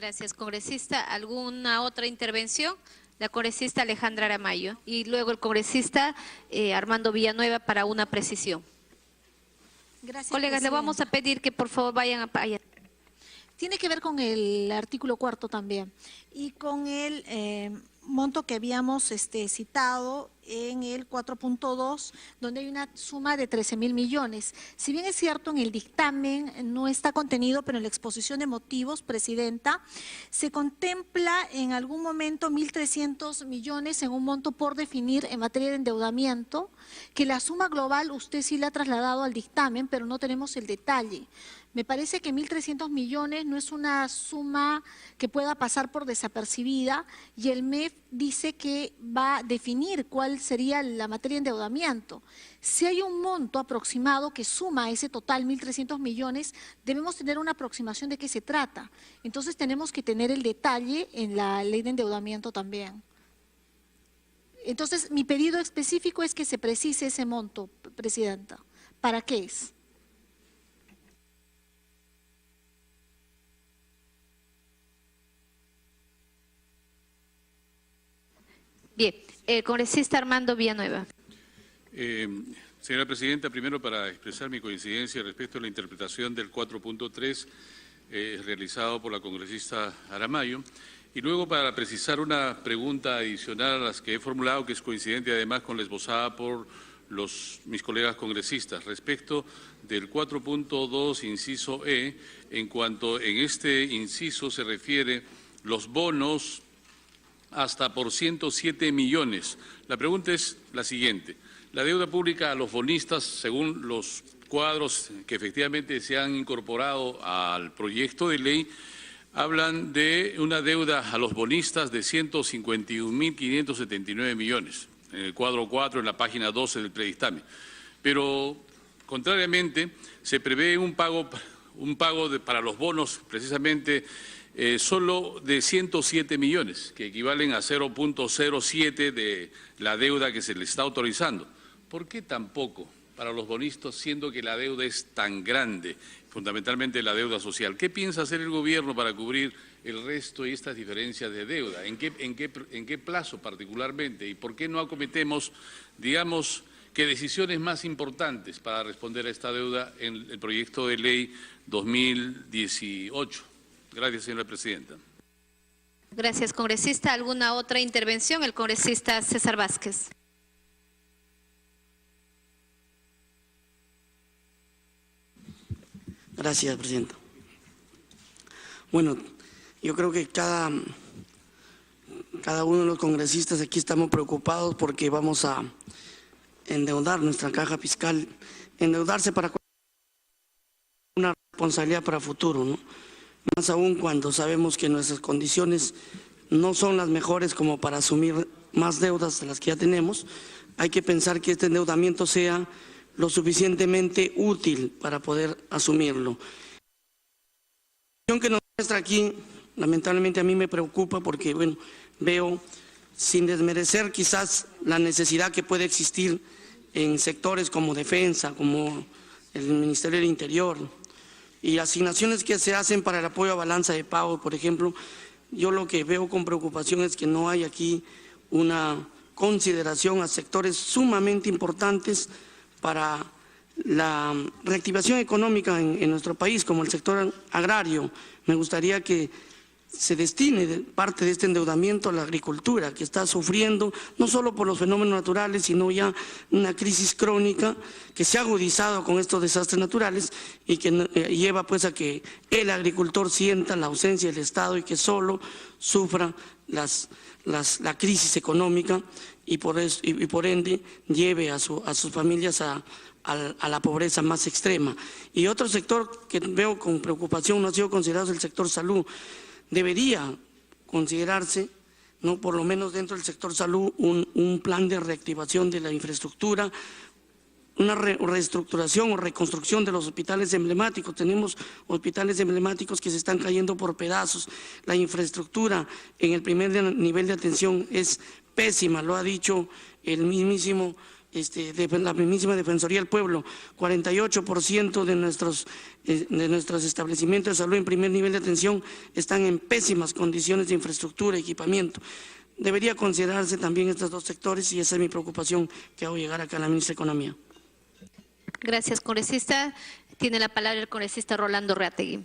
Gracias, congresista. ¿Alguna otra intervención? La congresista Alejandra Aramayo y luego el congresista Armando Villanueva para una precisión. Gracias, colegas, le vamos a pedir que por favor vayan a allá. Tiene que ver con el artículo 4 también y con el monto que habíamos citado en el 4.2, donde hay una suma de 13.000 millones. Si bien es cierto, en el dictamen no está contenido, pero en la exposición de motivos, Presidenta, se contempla en algún momento 1.300 millones en un monto por definir en materia de endeudamiento, que la suma global usted sí la ha trasladado al dictamen, pero no tenemos el detalle. Me parece que 1.300 millones no es una suma que pueda pasar por desapercibida y el MEF dice que va a definir cuál sería la materia de endeudamiento. Si hay un monto aproximado que suma a ese total 1.300 millones, debemos tener una aproximación de qué se trata. Entonces tenemos que tener el detalle en la ley de endeudamiento también. Entonces mi pedido específico es que se precise ese monto, Presidenta. ¿Para qué es? Bien, el congresista Armando Villanueva. Señora Presidenta, primero para expresar mi coincidencia respecto a la interpretación del 4.3 realizado por la congresista Aramayo y luego para precisar una pregunta adicional a las que he formulado que es coincidente además con la esbozada por mis colegas congresistas respecto del 4.2 inciso E en cuanto en este inciso se refiere los bonos hasta por 107 millones. La pregunta es la siguiente. La deuda pública a los bonistas, según los cuadros que efectivamente se han incorporado al proyecto de ley, hablan de una deuda a los bonistas de 151.579 millones, en el cuadro 4, en la página 12 del predictamen. Pero, contrariamente, se prevé un pago para los bonos, precisamente, solo de 107 millones, que equivalen a 0.07 de la deuda que se le está autorizando. ¿Por qué tan poco para los bonistas, siendo que la deuda es tan grande, fundamentalmente la deuda social? ¿Qué piensa hacer el gobierno para cubrir el resto y estas diferencias de deuda? ¿En qué plazo particularmente? ¿Y por qué no acometemos, digamos, que decisiones más importantes para responder a esta deuda en el proyecto de ley 2018? Gracias, señora Presidenta. Gracias, congresista. ¿Alguna otra intervención? El congresista César Vázquez. Gracias, Presidenta. Bueno, yo creo que cada uno de los congresistas aquí estamos preocupados porque vamos a endeudar nuestra caja fiscal, endeudarse para una responsabilidad para futuro, ¿no? Más aún cuando sabemos que nuestras condiciones no son las mejores como para asumir más deudas de las que ya tenemos. Hay que pensar que este endeudamiento sea lo suficientemente útil para poder asumirlo. La situación que nos muestra aquí, lamentablemente a mí me preocupa porque, bueno, veo, sin desmerecer quizás la necesidad que puede existir en sectores como defensa, como el Ministerio del Interior, y asignaciones que se hacen para el apoyo a balanza de pago, por ejemplo, yo lo que veo con preocupación es que no hay aquí una consideración a sectores sumamente importantes para la reactivación económica en nuestro país, como el sector agrario. Me gustaría que se destine parte de este endeudamiento a la agricultura, que está sufriendo no solo por los fenómenos naturales, sino ya una crisis crónica que se ha agudizado con estos desastres naturales y que lleva pues a que el agricultor sienta la ausencia del Estado y que solo sufra la crisis económica y por ende lleve a sus familias a la pobreza más extrema. Y otro sector que veo con preocupación no ha sido considerado es el sector salud. Debería considerarse, no por lo menos dentro del sector salud, un plan de reactivación de la infraestructura, una reestructuración o reconstrucción de los hospitales emblemáticos. Tenemos hospitales emblemáticos que se están cayendo por pedazos. La infraestructura en el primer nivel de atención es pésima, lo ha dicho el mismísimo la mismísima Defensoría del Pueblo, 48% de nuestros establecimientos de salud en primer nivel de atención están en pésimas condiciones de infraestructura, equipamiento. Debería considerarse también estos dos sectores y esa es mi preocupación que hago llegar acá a la ministra de Economía. Gracias, congresista. Tiene la palabra el congresista Rolando Reategui.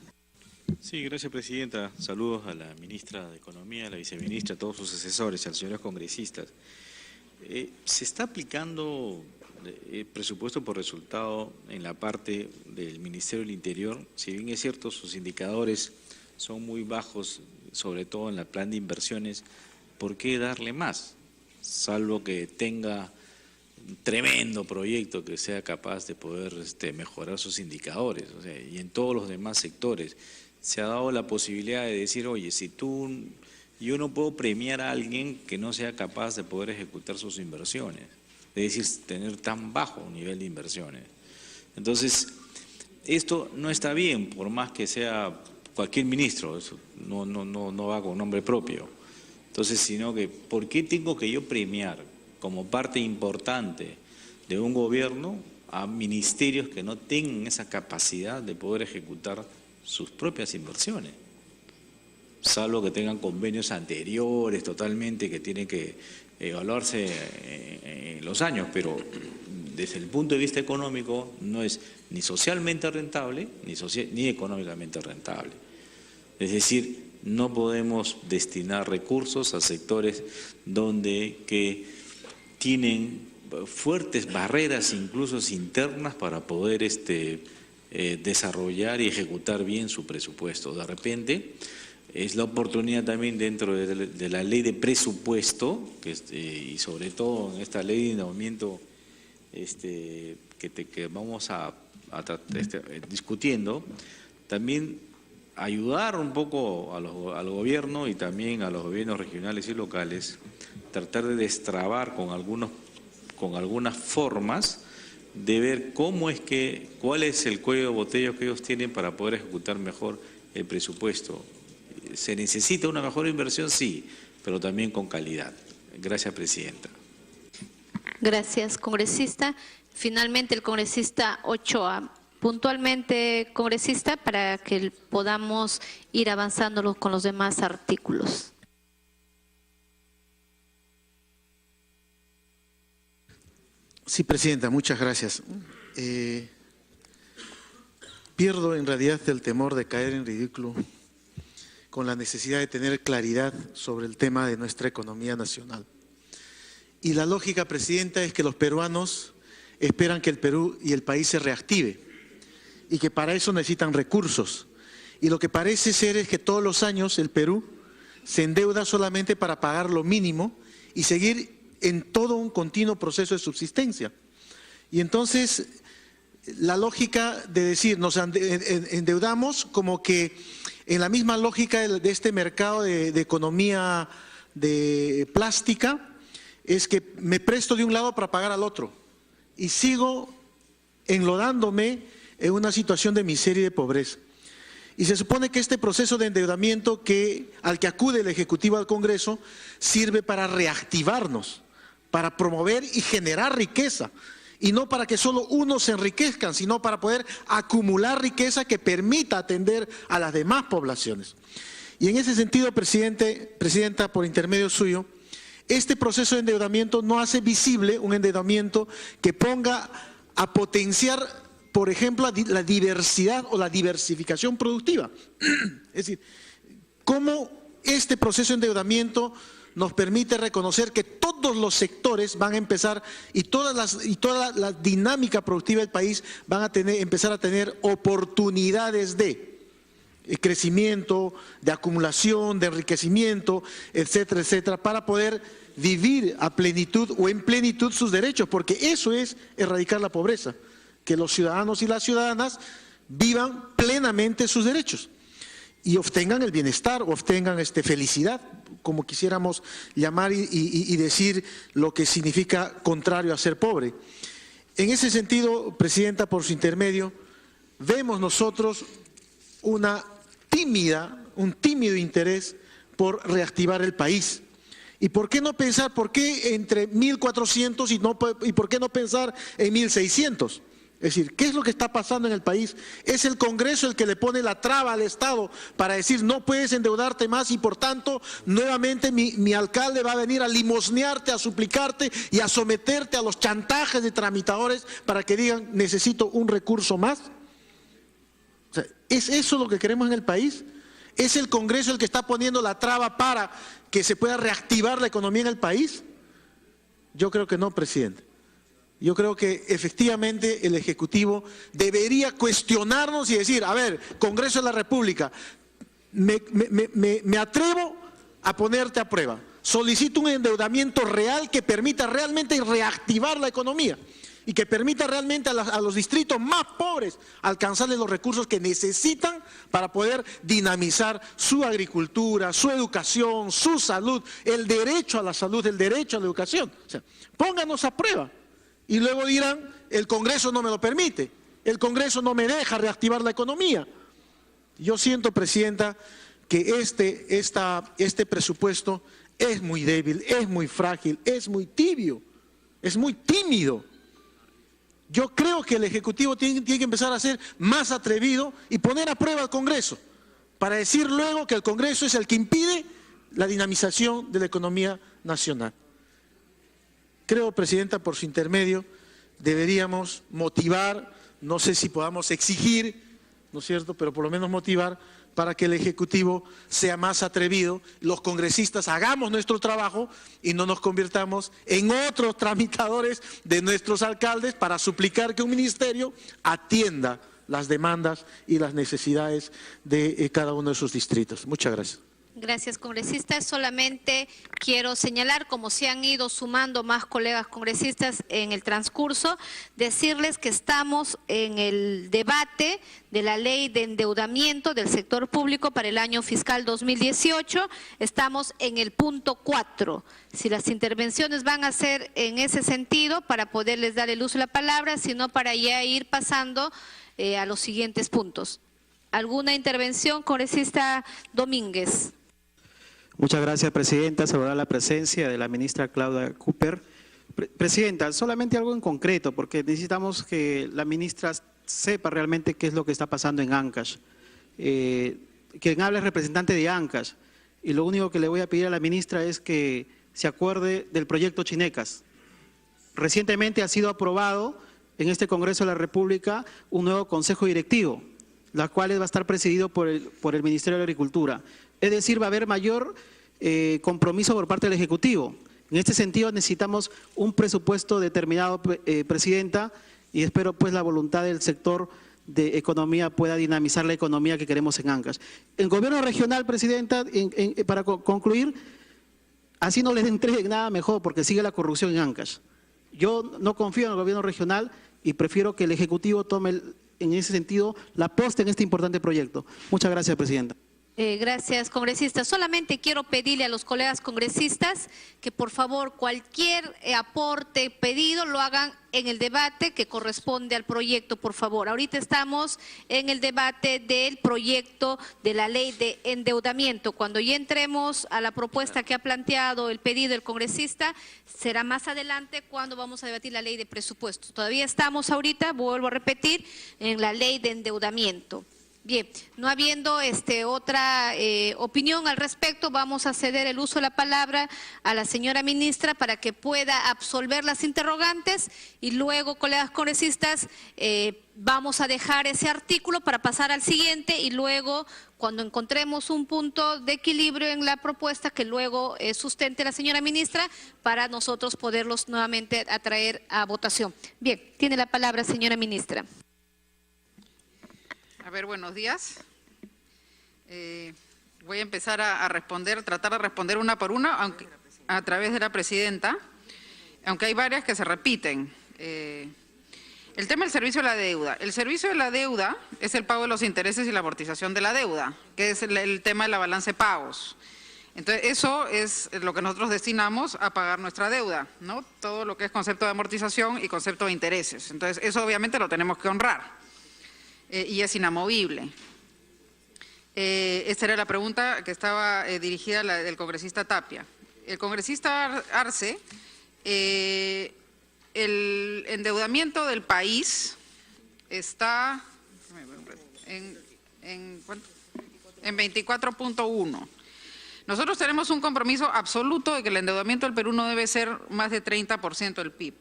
Sí, gracias, presidenta. Saludos a la ministra de Economía, a la viceministra, a todos sus asesores, a los señores congresistas. Se está aplicando presupuesto por resultado en la parte del Ministerio del Interior. Si bien es cierto, sus indicadores son muy bajos, sobre todo en el plan de inversiones, ¿por qué darle más? Salvo que tenga un tremendo proyecto que sea capaz de poder mejorar sus indicadores. O sea, y en todos los demás sectores se ha dado la posibilidad de decir, oye, yo no puedo premiar a alguien que no sea capaz de poder ejecutar sus inversiones, es decir, tener tan bajo un nivel de inversiones. Entonces, esto no está bien, por más que sea cualquier ministro, eso no va con nombre propio. Entonces, sino que, ¿por qué tengo que yo premiar como parte importante de un gobierno a ministerios que no tengan esa capacidad de poder ejecutar sus propias inversiones? Salvo que tengan convenios anteriores totalmente que tienen que evaluarse en los años, pero desde el punto de vista económico no es ni socialmente rentable ni económicamente rentable. Es decir, no podemos destinar recursos a sectores que tienen fuertes barreras incluso internas para poder desarrollar y ejecutar bien su presupuesto. De repente es la oportunidad también dentro de la ley de presupuesto y sobre todo en esta ley de endeudamiento que vamos a discutiendo, también ayudar un poco al gobierno y también a los gobiernos regionales y locales, tratar de destrabar con algunas formas de ver cuál es el cuello de botella que ellos tienen para poder ejecutar mejor el presupuesto. ¿Se necesita una mejor inversión? Sí, pero también con calidad. Gracias, presidenta. Gracias, congresista. Finalmente, el congresista Ochoa. Puntualmente, congresista, para que podamos ir avanzando con los demás artículos. Sí, presidenta, muchas gracias. Pierdo en realidad el temor de caer en ridículo con la necesidad de tener claridad sobre el tema de nuestra economía nacional. Y la lógica, presidenta, es que los peruanos esperan que el Perú y el país se reactive y que para eso necesitan recursos. Y lo que parece ser es que todos los años el Perú se endeuda solamente para pagar lo mínimo y seguir en todo un continuo proceso de subsistencia. Y entonces la lógica de decir nos endeudamos como que en la misma lógica de este mercado de economía de plástica es que me presto de un lado para pagar al otro y sigo enlodándome en una situación de miseria y de pobreza. Y se supone que este proceso de endeudamiento al que acude el Ejecutivo al Congreso sirve para reactivarnos, para promover y generar riqueza, y no para que solo unos se enriquezcan, sino para poder acumular riqueza que permita atender a las demás poblaciones. Y en ese sentido, presidenta, por intermedio suyo, este proceso de endeudamiento no hace visible un endeudamiento que ponga a potenciar, por ejemplo, la diversidad o la diversificación productiva. Es decir, cómo este proceso de endeudamiento nos permite reconocer que todos los sectores van a empezar y toda la dinámica productiva del país van a empezar a tener oportunidades de crecimiento, de acumulación, de enriquecimiento, etcétera, etcétera, para poder vivir a plenitud o en plenitud sus derechos, porque eso es erradicar la pobreza, que los ciudadanos y las ciudadanas vivan plenamente sus derechos y obtengan el bienestar, obtengan felicidad, como quisiéramos llamar y decir lo que significa contrario a ser pobre. En ese sentido, presidenta, por su intermedio, vemos nosotros un tímido interés por reactivar el país. ¿Y por qué no pensar, por qué entre 1.400 y por qué no pensar en 1.600? Es decir, ¿qué es lo que está pasando en el país? Es el Congreso el que le pone la traba al Estado para decir no puedes endeudarte más y por tanto nuevamente mi alcalde va a venir a limosnearte, a suplicarte y a someterte a los chantajes de tramitadores para que digan necesito un recurso más. O sea, ¿es eso lo que queremos en el país? ¿Es el Congreso el que está poniendo la traba para que se pueda reactivar la economía en el país? Yo creo que no, presidente. Yo creo que efectivamente el Ejecutivo debería cuestionarnos y decir, a ver, Congreso de la República, me atrevo a ponerte a prueba. Solicito un endeudamiento real que permita realmente reactivar la economía y que permita realmente a los distritos más pobres alcanzarles los recursos que necesitan para poder dinamizar su agricultura, su educación, su salud, el derecho a la salud, el derecho a la educación. O sea, pónganos a prueba. Y luego dirán, el Congreso no me lo permite, el Congreso no me deja reactivar la economía. Yo siento, presidenta, que este presupuesto es muy débil, es muy frágil, es muy tibio, es muy tímido. Yo creo que el Ejecutivo tiene que empezar a ser más atrevido y poner a prueba al Congreso, para decir luego que el Congreso es el que impide la dinamización de la economía nacional. Creo, presidenta, por su intermedio, deberíamos motivar, no sé si podamos exigir, ¿no es cierto?, pero por lo menos motivar para que el Ejecutivo sea más atrevido, los congresistas hagamos nuestro trabajo y no nos convirtamos en otros tramitadores de nuestros alcaldes para suplicar que un ministerio atienda las demandas y las necesidades de cada uno de sus distritos. Muchas gracias. Gracias, congresista. Solamente quiero señalar, como se han ido sumando más colegas congresistas en el transcurso, decirles que estamos en el debate de la ley de endeudamiento del sector público para el año fiscal 2018. Estamos en el punto 4. Si las intervenciones van a ser en ese sentido, para poderles dar el uso de la palabra, sino para ya ir pasando a los siguientes puntos. ¿Alguna intervención, congresista Domínguez? Muchas gracias, presidenta. Saludar la presencia de la ministra Claudia Cooper. Presidenta, solamente algo en concreto, porque necesitamos que la ministra sepa realmente qué es lo que está pasando en Ancash. Quien habla es representante de Ancash, y lo único que le voy a pedir a la ministra es que se acuerde del proyecto Chinecas. Recientemente ha sido aprobado en este Congreso de la República un nuevo consejo directivo, la cual va a estar presidido por el Ministerio de Agricultura. Es decir, va a haber mayor compromiso por parte del Ejecutivo. En este sentido necesitamos un presupuesto determinado, presidenta, y espero pues la voluntad del sector de economía pueda dinamizar la economía que queremos en Ancash. El gobierno regional, presidenta, para concluir, así no les entreguen nada mejor porque sigue la corrupción en Ancash. Yo no confío en el gobierno regional y prefiero que el Ejecutivo tome en ese sentido la posta en este importante proyecto. Muchas gracias, presidenta. Gracias, congresista. Solamente quiero pedirle a los colegas congresistas que por favor cualquier aporte, pedido, lo hagan en el debate que corresponde al proyecto, por favor. Ahorita estamos en el debate del proyecto de la ley de endeudamiento. Cuando ya entremos a la propuesta que ha planteado el pedido del congresista, será más adelante cuando vamos a debatir la ley de presupuestos. Todavía estamos ahorita, vuelvo a repetir, en la ley de endeudamiento. Bien, no habiendo otra opinión al respecto, vamos a ceder el uso de la palabra a la señora ministra para que pueda absolver las interrogantes y luego, colegas congresistas, vamos a dejar ese artículo para pasar al siguiente y luego, cuando encontremos un punto de equilibrio en la propuesta que luego sustente la señora ministra, para nosotros poderlos nuevamente atraer a votación. Bien, tiene la palabra, señora ministra. A ver, buenos días. Voy a empezar a responder, tratar de responder una por una, aunque, a través de la presidenta, aunque hay varias que se repiten. El tema del servicio de la deuda. El servicio de la deuda es el pago de los intereses y la amortización de la deuda, que es el tema de la balanza de pagos. Entonces, eso es lo que nosotros destinamos a pagar nuestra deuda, ¿no? Todo lo que es concepto de amortización y concepto de intereses. Entonces, eso obviamente lo tenemos que honrar. Y es inamovible. Esta era la pregunta que estaba dirigida del congresista Tapia. el congresista Arce, el endeudamiento del país está en 24.1. Nosotros tenemos un compromiso absoluto de que el endeudamiento del Perú no debe ser más de 30% del PIB.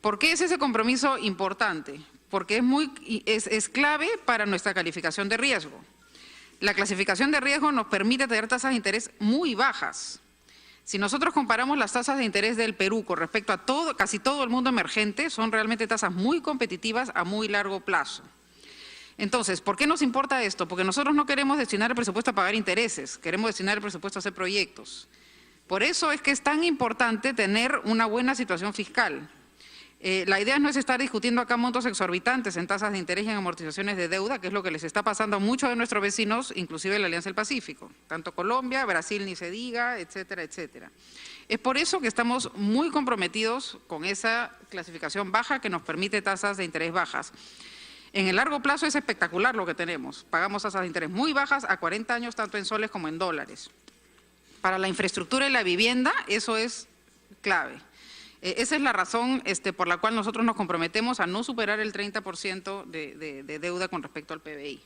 ¿Por qué es ese compromiso importante? Porque es clave para nuestra calificación de riesgo. La clasificación de riesgo nos permite tener tasas de interés muy bajas. Si nosotros comparamos las tasas de interés del Perú con respecto a casi todo el mundo emergente, son realmente tasas muy competitivas a muy largo plazo. Entonces, ¿por qué nos importa esto? Porque nosotros no queremos destinar el presupuesto a pagar intereses, queremos destinar el presupuesto a hacer proyectos. Por eso es que es tan importante tener una buena situación fiscal. La idea no es estar discutiendo acá montos exorbitantes en tasas de interés y en amortizaciones de deuda, que es lo que les está pasando a muchos de nuestros vecinos, inclusive en la Alianza del Pacífico, tanto Colombia, Brasil ni se diga, etcétera, etcétera. Es por eso que estamos muy comprometidos con esa clasificación baja que nos permite tasas de interés bajas. En el largo plazo es espectacular lo que tenemos. Pagamos tasas de interés muy bajas a 40 años, tanto en soles como en dólares. Para la infraestructura y la vivienda, eso es clave. Esa es la razón por la cual nosotros nos comprometemos a no superar el 30% de deuda con respecto al PBI.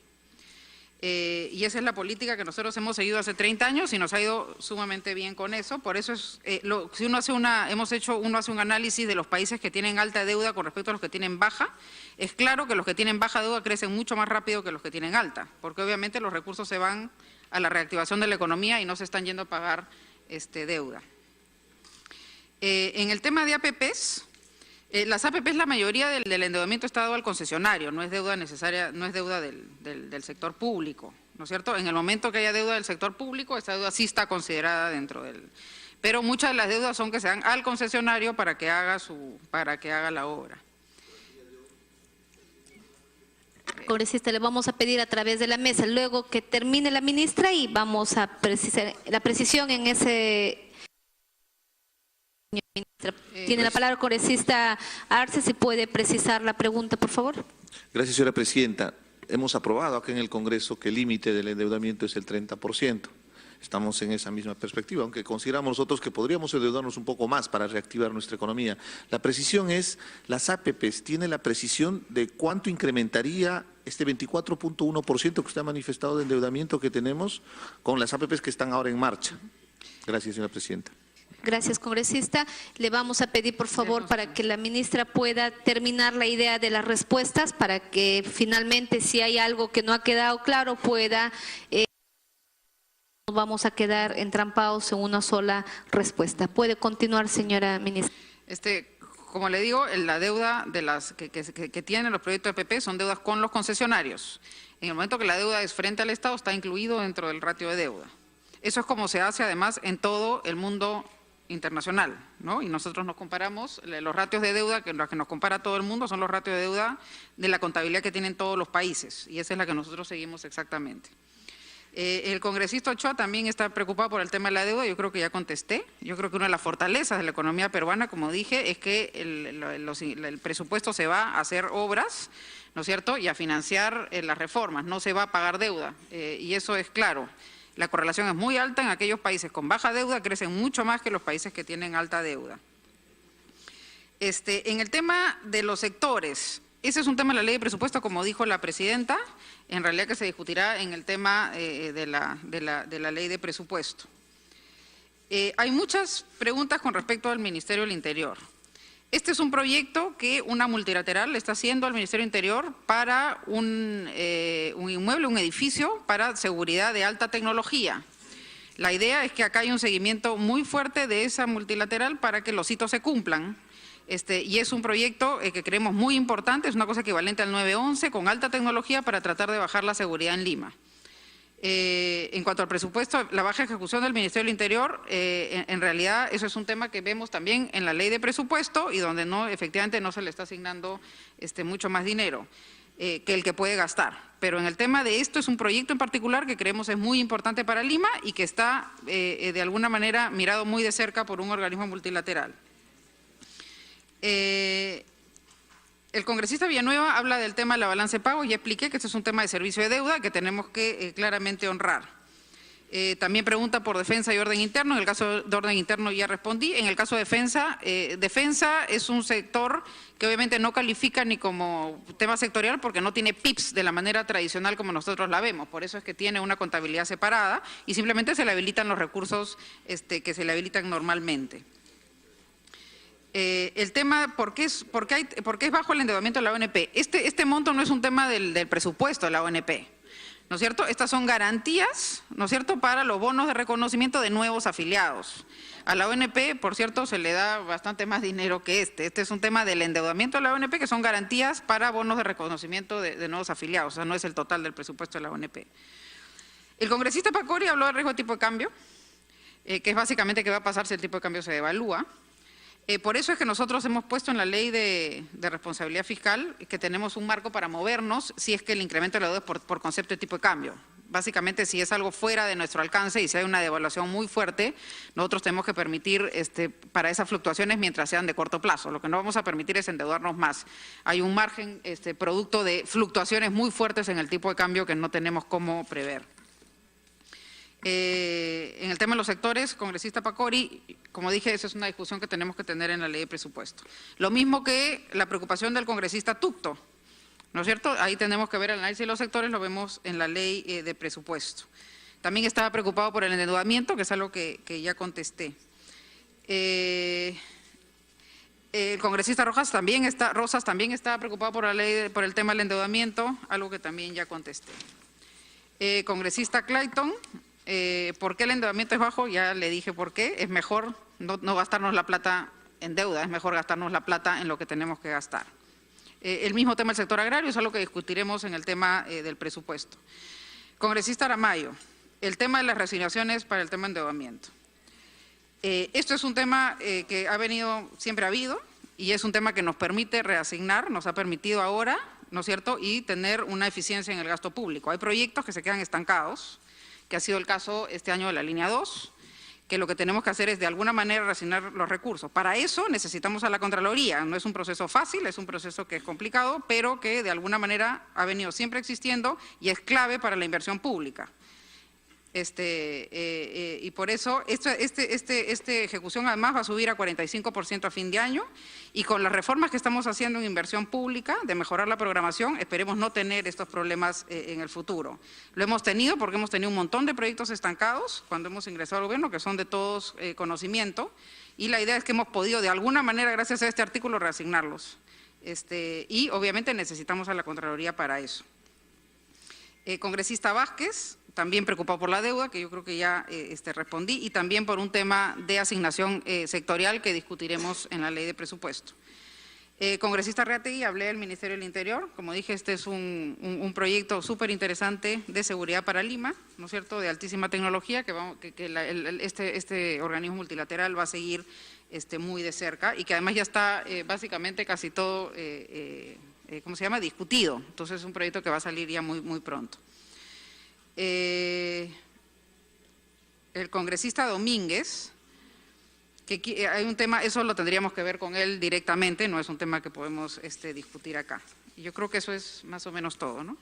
Y esa es la política que nosotros hemos seguido hace 30 años y nos ha ido sumamente bien con eso. Por eso si uno hace un análisis de los países que tienen alta deuda con respecto a los que tienen baja, es claro que los que tienen baja deuda crecen mucho más rápido que los que tienen alta, porque obviamente los recursos se van a la reactivación de la economía y no se están yendo a pagar deuda. En el tema de APPs, las APPs, la mayoría del endeudamiento está dado al concesionario, no es deuda necesaria, no es deuda del sector público, ¿no es cierto? En el momento que haya deuda del sector público, esta deuda sí está considerada dentro del… Pero muchas de las deudas son que se dan al concesionario para que haga la obra. Congresista, le vamos a pedir a través de la mesa, luego que termine la ministra, y vamos a precisar la precisión en ese… Ministra. Tiene la palabra el congresista Arce, si puede precisar la pregunta, por favor. Gracias, señora presidenta. Hemos aprobado acá en el Congreso que el límite del endeudamiento es el 30%. Estamos en esa misma perspectiva, aunque consideramos nosotros que podríamos endeudarnos un poco más para reactivar nuestra economía. La precisión es, las APPs, ¿tiene la precisión de cuánto incrementaría este 24.1% que usted ha manifestado de endeudamiento que tenemos con las APPs que están ahora en marcha? Gracias, señora presidenta. Gracias, congresista. Le vamos a pedir, por favor, para que la ministra pueda terminar la idea de las respuestas, para que finalmente, si hay algo que no ha quedado claro, pueda… vamos a quedar entrampados en una sola respuesta. Puede continuar, señora ministra. Como le digo, la deuda de las que tienen los proyectos de APP son deudas con los concesionarios. En el momento que la deuda es frente al Estado, está incluido dentro del ratio de deuda. Eso es como se hace además en todo el mundo internacional, ¿no? Y nosotros nos comparamos, los ratios de deuda que los que nos compara todo el mundo son los ratios de deuda de la contabilidad que tienen todos los países, y esa es la que nosotros seguimos exactamente. El congresista Ochoa también está preocupado por el tema de la deuda, yo creo que ya contesté. Yo creo que una de las fortalezas de la economía peruana, como dije, es que el presupuesto se va a hacer obras, ¿no es cierto?, y a financiar las reformas, no se va a pagar deuda, y eso es claro. La correlación es muy alta en aquellos países con baja deuda, crecen mucho más que los países que tienen alta deuda. En el tema de los sectores, ese es un tema de la ley de presupuesto, como dijo la presidenta, en realidad que se discutirá en el tema de la ley de presupuesto. Hay muchas preguntas con respecto al Ministerio del Interior. Este es un proyecto que una multilateral le está haciendo al Ministerio del Interior para un inmueble, un edificio para seguridad de alta tecnología. La idea es que acá hay un seguimiento muy fuerte de esa multilateral para que los hitos se cumplan. Y es un proyecto que creemos muy importante, es una cosa equivalente al 911 con alta tecnología para tratar de bajar la seguridad en Lima. En cuanto al presupuesto, la baja ejecución del Ministerio del Interior, en realidad eso es un tema que vemos también en la ley de presupuesto y donde efectivamente no se le está asignando mucho más dinero que el que puede gastar. Pero en el tema de esto es un proyecto en particular que creemos es muy importante para Lima y que está de alguna manera mirado muy de cerca por un organismo multilateral. El congresista Villanueva habla del tema de la balanza de pagos, ya expliqué que este es un tema de servicio de deuda que tenemos que claramente honrar. También pregunta por defensa y orden interno. En el caso de orden interno ya respondí. En el caso de defensa, defensa es un sector que obviamente no califica ni como tema sectorial porque no tiene PIPs de la manera tradicional como nosotros la vemos. Por eso es que tiene una contabilidad separada y simplemente se le habilitan los recursos que se le habilitan normalmente. El tema, ¿por qué es bajo el endeudamiento de la ONP? Este monto no es un tema del presupuesto de la ONP. ¿No es cierto? Estas son garantías, ¿no es cierto?, para los bonos de reconocimiento de nuevos afiliados. A la ONP, por cierto, se le da bastante más dinero que este. Este es un tema del endeudamiento de la ONP, que son garantías para bonos de reconocimiento de nuevos afiliados. O sea, no es el total del presupuesto de la ONP. El congresista Pacori habló del riesgo de tipo de cambio, que es básicamente qué va a pasar si el tipo de cambio se devalúa. Por eso es que nosotros hemos puesto en la ley de responsabilidad fiscal que tenemos un marco para movernos si es que el incremento de la deuda es por concepto de tipo de cambio. Básicamente, si es algo fuera de nuestro alcance y si hay una devaluación muy fuerte, nosotros tenemos que permitir para esas fluctuaciones mientras sean de corto plazo. Lo que no vamos a permitir es endeudarnos más. Hay un margen producto de fluctuaciones muy fuertes en el tipo de cambio que no tenemos cómo prever. En el tema de los sectores, congresista Pacori, como dije, esa es una discusión que tenemos que tener en la ley de presupuesto. Lo mismo que la preocupación del congresista Tucto, ¿no es cierto? Ahí tenemos que ver el análisis de los sectores, lo vemos en la ley de presupuesto. También estaba preocupado por el endeudamiento, que es algo que ya contesté. El congresista Rosas también está preocupado por la ley, por el tema del endeudamiento, algo que también ya contesté. Congresista Clayton. ¿Por qué el endeudamiento es bajo? Ya le dije por qué. Es mejor no gastarnos la plata en deuda, es mejor gastarnos la plata en lo que tenemos que gastar. El mismo tema del sector agrario es algo que discutiremos en el tema del presupuesto. Congresista Aramayo, el tema de las resignaciones para el tema de endeudamiento. Esto es un tema que siempre ha habido y es un tema que nos permite reasignar, nos ha permitido ahora, ¿no es cierto?, y tener una eficiencia en el gasto público. Hay proyectos que se quedan estancados, que ha sido el caso este año de la línea 2, que lo que tenemos que hacer es de alguna manera reasignar los recursos. Para eso necesitamos a la Contraloría. No es un proceso fácil, es un proceso que es complicado, pero que de alguna manera ha venido siempre existiendo y es clave para la inversión pública. Y por eso esta ejecución además va a subir a 45% a fin de año y con las reformas que estamos haciendo en inversión pública, de mejorar la programación, esperemos no tener estos problemas en el futuro. Lo hemos tenido porque hemos tenido un montón de proyectos estancados cuando hemos ingresado al gobierno, que son de todos conocimiento, y la idea es que hemos podido de alguna manera, gracias a este artículo, reasignarlos. Y obviamente necesitamos a la Contraloría para eso. Congresista Vázquez, también preocupado por la deuda, que yo creo que ya respondí, y también por un tema de asignación sectorial que discutiremos en la ley de presupuesto. Congresista Reategui, hablé del Ministerio del Interior. Como dije, este es un proyecto súper interesante de seguridad para Lima, ¿no es cierto?, de altísima tecnología, este organismo multilateral va a seguir muy de cerca y que además ya está básicamente casi todo, discutido. Entonces es un proyecto que va a salir ya muy pronto. El congresista Domínguez, que hay un tema, eso lo tendríamos que ver con él directamente, no es un tema que podemos discutir acá. Y yo creo que eso es más o menos todo, ¿no?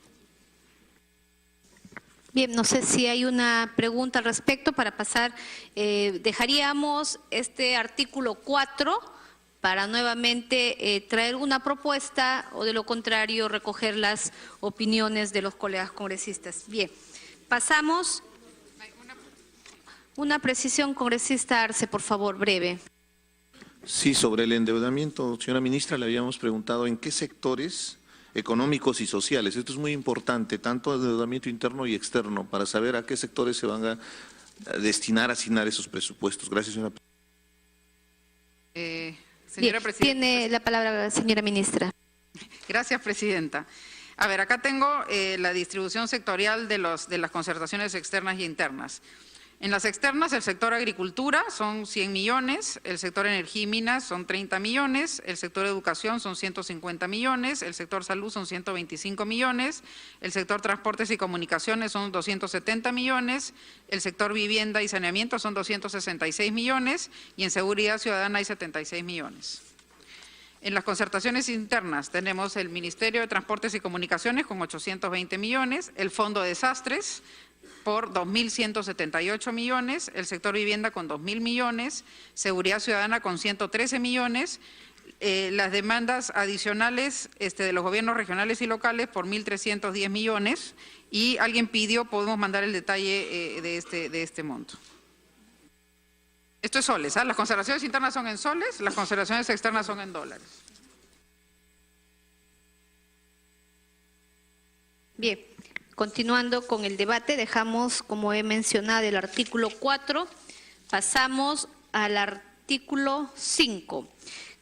Bien, no sé si hay una pregunta al respecto para pasar. Dejaríamos este artículo 4 para nuevamente traer una propuesta o de lo contrario recoger las opiniones de los colegas congresistas. Bien, pasamos. Una precisión, congresista Arce, por favor, breve. Sí, sobre el endeudamiento, señora ministra, le habíamos preguntado en qué sectores económicos y sociales. Esto es muy importante, tanto endeudamiento interno y externo, para saber a qué sectores se van a destinar a asignar esos presupuestos. Gracias, señora Bien, presidenta. tiene la palabra la señora ministra. Gracias, presidenta. A ver, acá tengo la distribución sectorial de las concertaciones externas y internas. En las externas, el sector agricultura son 100 millones, el sector energía y minas son 30 millones, el sector educación son 150 millones, el sector salud son 125 millones, el sector transportes y comunicaciones son 270 millones, el sector vivienda y saneamiento son 266 millones y en seguridad ciudadana hay 76 millones. En las concertaciones internas tenemos el Ministerio de Transportes y Comunicaciones con 820 millones, el Fondo de Desastres por 2.178 millones, el sector vivienda con 2.000 millones, seguridad ciudadana con 113 millones, las demandas adicionales de los gobiernos regionales y locales por 1.310 millones y alguien pidió, podemos mandar el detalle de este monto. Esto es soles, ¿ah? Las consideraciones internas son en soles, las consideraciones externas son en dólares. Bien, continuando con el debate, dejamos, como he mencionado, el artículo 4, pasamos al artículo 5.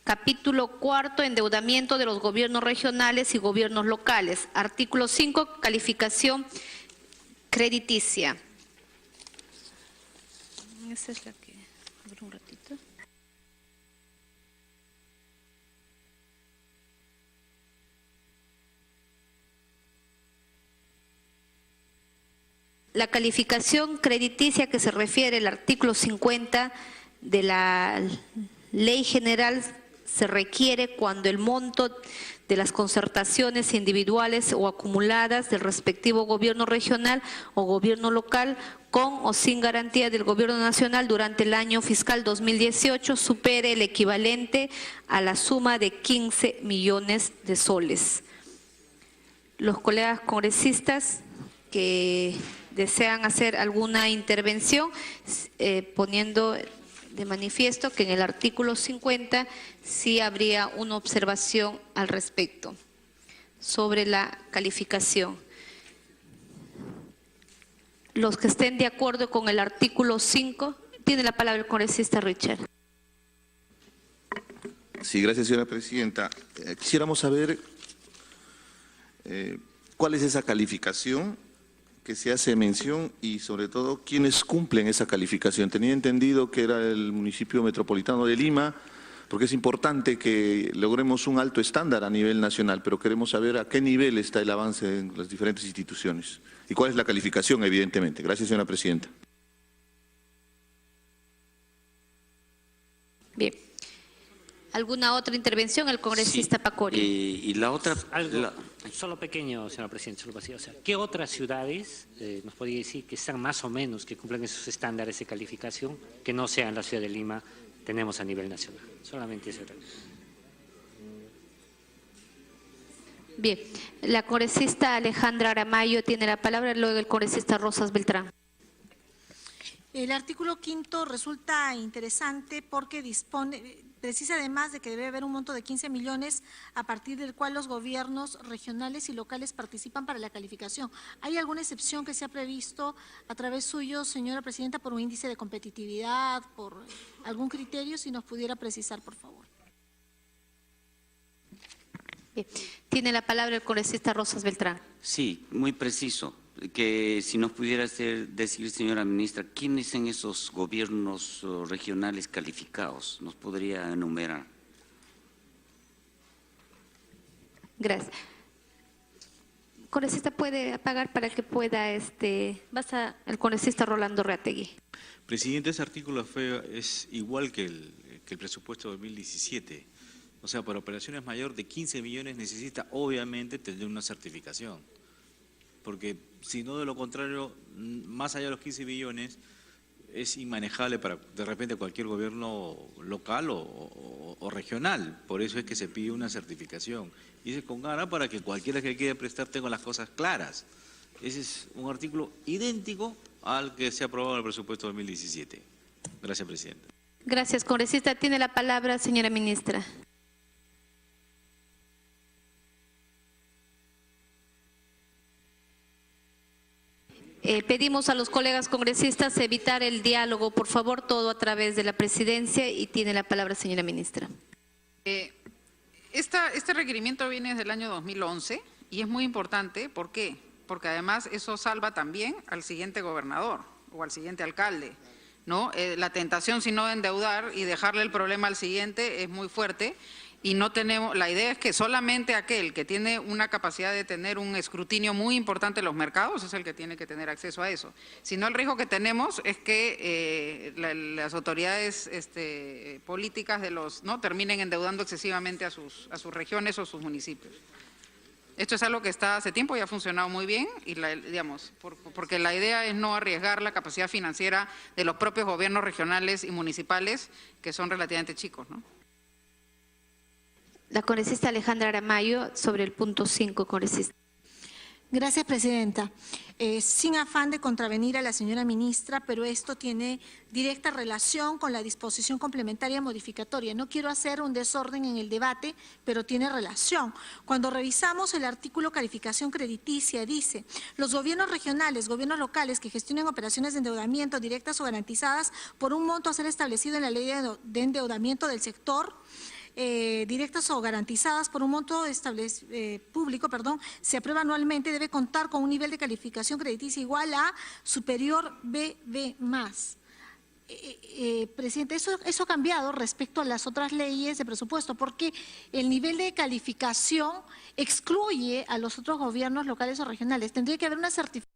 Capítulo 4, endeudamiento de los gobiernos regionales y gobiernos locales. Artículo 5, calificación crediticia. Esa es la que... A ver un ratito. La calificación crediticia que se refiere al artículo 50 de la Ley General se requiere cuando el monto de las concertaciones individuales o acumuladas del respectivo gobierno regional o gobierno local con o sin garantía del gobierno nacional durante el año fiscal 2018 supere el equivalente a la suma de 15 millones de soles. Los colegas congresistas que desean hacer alguna intervención, poniendo de manifiesto que en el artículo 50 sí habría una observación al respecto sobre la calificación. Los que estén de acuerdo con el artículo 5, tiene la palabra el congresista Richard. Sí, gracias, señora presidenta. Quisiéramos saber cuál es esa calificación que se hace mención y sobre todo quiénes cumplen esa calificación. Tenía entendido que era el municipio metropolitano de Lima, porque es importante que logremos un alto estándar a nivel nacional, pero queremos saber a qué nivel está el avance en las diferentes instituciones y cuál es la calificación, evidentemente. Gracias, señora presidenta. Bien. ¿Alguna otra intervención? El congresista Sí, Pacori. Y la otra... Solo pequeño, señora presidenta, solo vacío. O sea, ¿qué otras ciudades nos podría decir que están más o menos, que cumplen esos estándares de calificación, que no sean la ciudad de Lima, tenemos a nivel nacional? Solamente eso. Bien, la congresista Alejandra Aramayo tiene la palabra, luego el congresista Rosas Beltrán. El artículo 5 resulta interesante porque precisa además de que debe haber un monto de 15 millones a partir del cual los gobiernos regionales y locales participan para la calificación. ¿Hay alguna excepción que se ha previsto a través suyo, señora presidenta, por un índice de competitividad, por algún criterio? Si nos pudiera precisar, por favor. Bien. Tiene la palabra el congresista Rosas Beltrán. Sí, muy preciso. Que si nos pudiera decir, señora ministra, ¿quiénes son esos gobiernos regionales calificados? ¿Nos podría enumerar? Gracias. Congresista, ¿puede apagar para que pueda, el congresista Rolando Reategui? Presidente, ese artículo es igual que el presupuesto 2017. O sea, para operaciones mayor de 15 millones necesita obviamente tener una certificación. Porque si no, de lo contrario, más allá de los 15 millones, es inmanejable para de repente cualquier gobierno local o regional. Por eso es que se pide una certificación. Y es con gana para que cualquiera que quiera prestar tenga las cosas claras. Ese es un artículo idéntico al que se aprobó en el presupuesto 2017. Gracias, presidenta. Gracias, congresista. Tiene la palabra, señora ministra. Pedimos a los colegas congresistas evitar el diálogo, por favor, todo a través de la presidencia, y tiene la palabra, señora ministra. Este requerimiento viene desde el año 2011 y es muy importante. ¿Por qué? Porque además eso salva también al siguiente gobernador o al siguiente alcalde, ¿no? La tentación, si no, de endeudar y dejarle el problema al siguiente es muy fuerte. Y no tenemos, la idea es que solamente aquel que tiene una capacidad de tener un escrutinio muy importante en los mercados es el que tiene que tener acceso a eso. Si no, el riesgo que tenemos es que las autoridades políticas terminen endeudando excesivamente a sus regiones o sus municipios. Esto es algo que está hace tiempo y ha funcionado muy bien, y porque la idea es no arriesgar la capacidad financiera de los propios gobiernos regionales y municipales, que son relativamente chicos, ¿no? La congresista Alejandra Aramayo, sobre el punto 5, congresista. Gracias, presidenta. Sin afán de contravenir a la señora ministra, pero esto tiene directa relación con la disposición complementaria modificatoria. No quiero hacer un desorden en el debate, pero tiene relación. Cuando revisamos el artículo calificación crediticia, dice: los gobiernos regionales, gobiernos locales que gestionen operaciones de endeudamiento directas o garantizadas por un monto a ser establecido en la ley de endeudamiento del sector, directas o garantizadas por un monto público, se aprueba anualmente, debe contar con un nivel de calificación crediticia igual a superior BB+. Presidente, eso ha cambiado respecto a las otras leyes de presupuesto, porque el nivel de calificación excluye a los otros gobiernos locales o regionales. Tendría que haber una certificación